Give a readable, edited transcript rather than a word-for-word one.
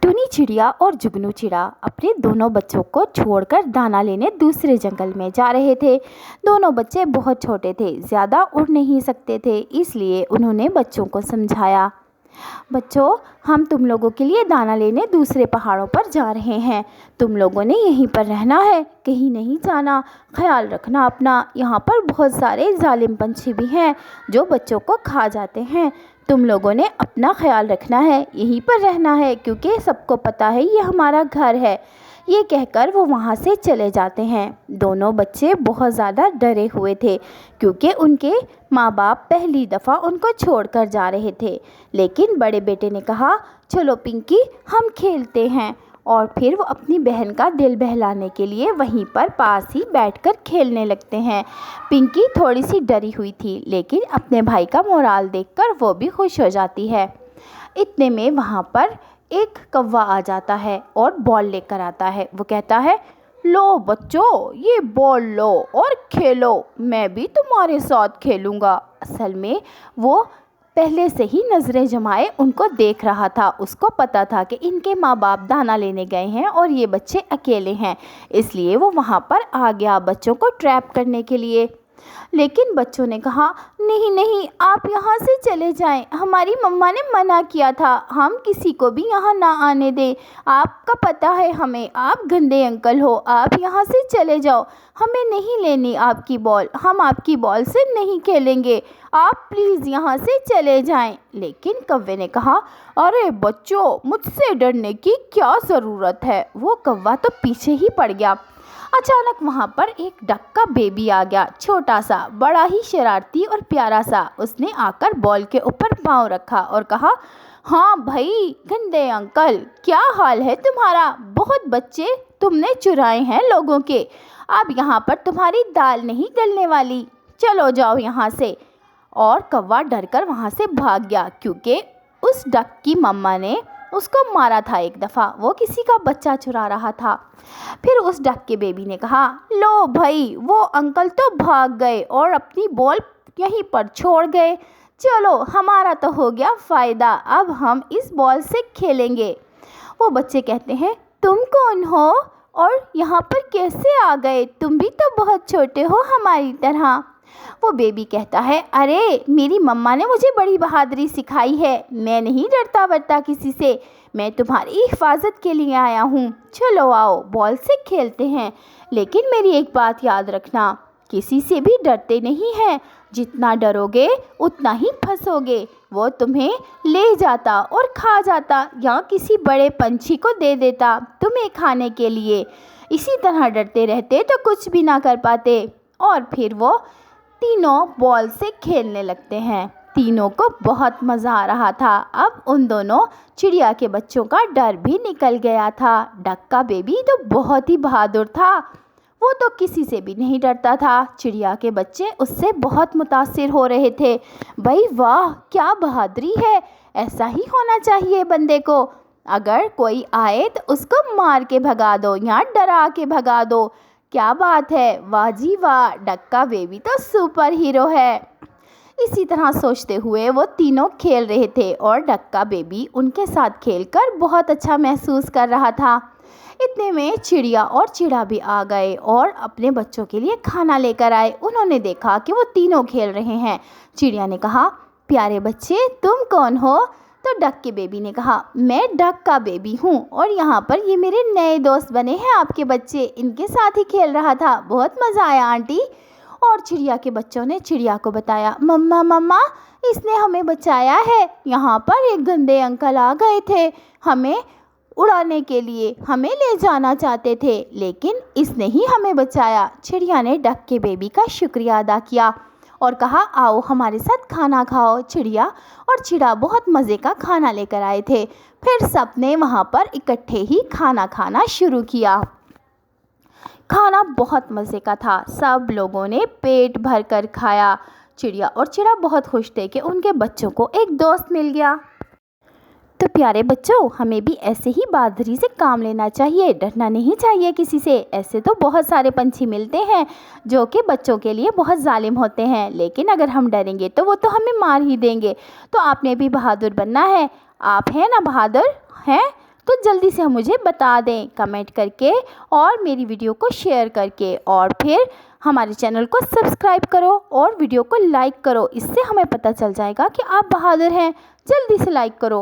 टुनी चिड़िया और जुगनू चिड़ा अपने दोनों बच्चों को छोड़कर दाना लेने दूसरे जंगल में जा रहे थे। दोनों बच्चे बहुत छोटे थे, ज़्यादा उड़ नहीं सकते थे, इसलिए उन्होंने बच्चों को समझाया, बच्चों हम तुम लोगों के लिए दाना लेने दूसरे पहाड़ों पर जा रहे हैं। तुम लोगों ने यहीं पर रहना है, कहीं नहीं जाना। ख्याल रखना अपना, यहाँ पर बहुत सारे जालिम पंछी भी हैं जो बच्चों को खा जाते हैं। तुम लोगों ने अपना ख्याल रखना है, यहीं पर रहना है, क्योंकि सबको पता है ये हमारा घर है। ये कहकर वो वहाँ से चले जाते हैं। दोनों बच्चे बहुत ज़्यादा डरे हुए थे, क्योंकि उनके माँ बाप पहली दफ़ा उनको छोड़कर जा रहे थे। लेकिन बड़े बेटे ने कहा, चलो पिंकी हम खेलते हैं। और फिर वो अपनी बहन का दिल बहलाने के लिए वहीं पर पास ही बैठकर खेलने लगते हैं। पिंकी थोड़ी सी डरी हुई थी, लेकिन अपने भाई का मोराल देखकर वो भी खुश हो जाती है। इतने में वहाँ पर एक कौवा आ जाता है और बॉल लेकर आता है। वो कहता है, लो बच्चों ये बॉल लो और खेलो, मैं भी तुम्हारे साथ खेलूँगा। असल में वो पहले से ही नज़रें जमाए उनको देख रहा था। उसको पता था कि इनके माँ बाप दाना लेने गए हैं और ये बच्चे अकेले हैं, इसलिए वो वहाँ पर आ गया बच्चों को ट्रैप करने के लिए। लेकिन बच्चों ने कहा, नहीं नहीं आप यहाँ से चले जाएं, हमारी मम्मा ने मना किया था, हम किसी को भी यहाँ ना आने दें। आपका पता है हमें, आप गंदे अंकल हो, आप यहाँ से चले जाओ, हमें नहीं लेनी आपकी बॉल, हम आपकी बॉल से नहीं खेलेंगे, आप प्लीज़ यहाँ से चले जाएं। लेकिन कौवे ने कहा, अरे बच्चों मुझसे डरने की क्या ज़रूरत है। वो कौवा तो पीछे ही पड़ गया। अचानक वहाँ पर एक डक का बेबी आ गया, छोटा सा, बड़ा ही शरारती और प्यारा सा। उसने आकर बॉल के ऊपर पाँव रखा और कहा, हाँ भाई गंदे अंकल, क्या हाल है तुम्हारा? बहुत बच्चे तुमने चुराए हैं लोगों के, अब यहाँ पर तुम्हारी दाल नहीं गलने वाली, चलो जाओ यहाँ से। और कौवा डरकर वहाँ से भाग गया, क्योंकि उस डक की मम्मा ने उसको मारा था एक दफ़ा, वो किसी का बच्चा चुरा रहा था। फिर उस डक के बेबी ने कहा, लो भाई वो अंकल तो भाग गए और अपनी बॉल यहीं पर छोड़ गए, चलो हमारा तो हो गया फ़ायदा, अब हम इस बॉल से खेलेंगे। वो बच्चे कहते हैं, तुम कौन हो और यहाँ पर कैसे आ गए? तुम भी तो बहुत छोटे हो हमारी तरह। वो बेबी कहता है, अरे मेरी मम्मा ने मुझे बड़ी बहादुरी सिखाई है, मैं नहीं डरता वरता किसी से, मैं तुम्हारी हिफाजत के लिए आया हूँ, चलो आओ बॉल से खेलते हैं। लेकिन मेरी एक बात याद रखना, किसी से भी डरते नहीं हैं, जितना डरोगे उतना ही फंसोगे, वो तुम्हें ले जाता और खा जाता या किसी बड़े पंछी को दे देता तुम्हें खाने के लिए। इसी तरह डरते रहते तो कुछ भी ना कर पाते। और फिर वो तीनों बॉल से खेलने लगते हैं। तीनों को बहुत मज़ा आ रहा था। अब उन दोनों चिड़िया के बच्चों का डर भी निकल गया था। डक का बेबी तो बहुत ही बहादुर था, वो तो किसी से भी नहीं डरता था। चिड़िया के बच्चे उससे बहुत मुतासिर हो रहे थे। भाई वाह क्या बहादुरी है, ऐसा ही होना चाहिए बंदे को। अगर कोई आए तो उसको मार के भगा दो या डरा के भगा दो। क्या बात है, वाह जी वाह, डक का बेबी तो सुपर हीरो है। इसी तरह सोचते हुए वो तीनों खेल रहे थे और डक का बेबी उनके साथ खेलकर बहुत अच्छा महसूस कर रहा था। इतने में चिड़िया और चिड़ा भी आ गए और अपने बच्चों के लिए खाना लेकर आए। उन्होंने देखा कि वो तीनों खेल रहे हैं। चिड़िया ने कहा, प्यारे बच्चे तुम कौन हो? तो डक के बेबी ने कहा, मैं डक का बेबी हूँ और यहाँ पर ये मेरे नए दोस्त बने हैं आपके बच्चे, इनके साथ ही खेल रहा था, बहुत मज़ा आया आंटी। और चिड़िया के बच्चों ने चिड़िया को बताया, मम्मा मम्मा इसने हमें बचाया है, यहाँ पर एक गंदे अंकल आ गए थे हमें उड़ाने के लिए, हमें ले जाना चाहते थे, लेकिन इसने ही हमें बचाया। चिड़िया ने डक के बेबी का शुक्रिया अदा किया और कहा, आओ हमारे साथ खाना खाओ। चिड़िया और चिड़ा बहुत मज़े का खाना लेकर आए थे। फिर सब ने वहाँ पर इकट्ठे ही खाना खाना शुरू किया। खाना बहुत मज़े का था, सब लोगों ने पेट भर कर खाया। चिड़िया और चिड़ा बहुत खुश थे कि उनके बच्चों को एक दोस्त मिल गया। तो प्यारे बच्चों, हमें भी ऐसे ही बहादुरी से काम लेना चाहिए, डरना नहीं चाहिए किसी से। ऐसे तो बहुत सारे पंछी मिलते हैं जो कि बच्चों के लिए बहुत जालिम होते हैं, लेकिन अगर हम डरेंगे तो वो तो हमें मार ही देंगे। तो आपने भी बहादुर बनना है। आप हैं ना बहादुर हैं? तो जल्दी से मुझे बता दें कमेंट करके और मेरी वीडियो को शेयर करके, और फिर हमारे चैनल को सब्सक्राइब करो और वीडियो को लाइक करो। इससे हमें पता चल जाएगा कि आप बहादुर हैं। जल्दी से लाइक करो।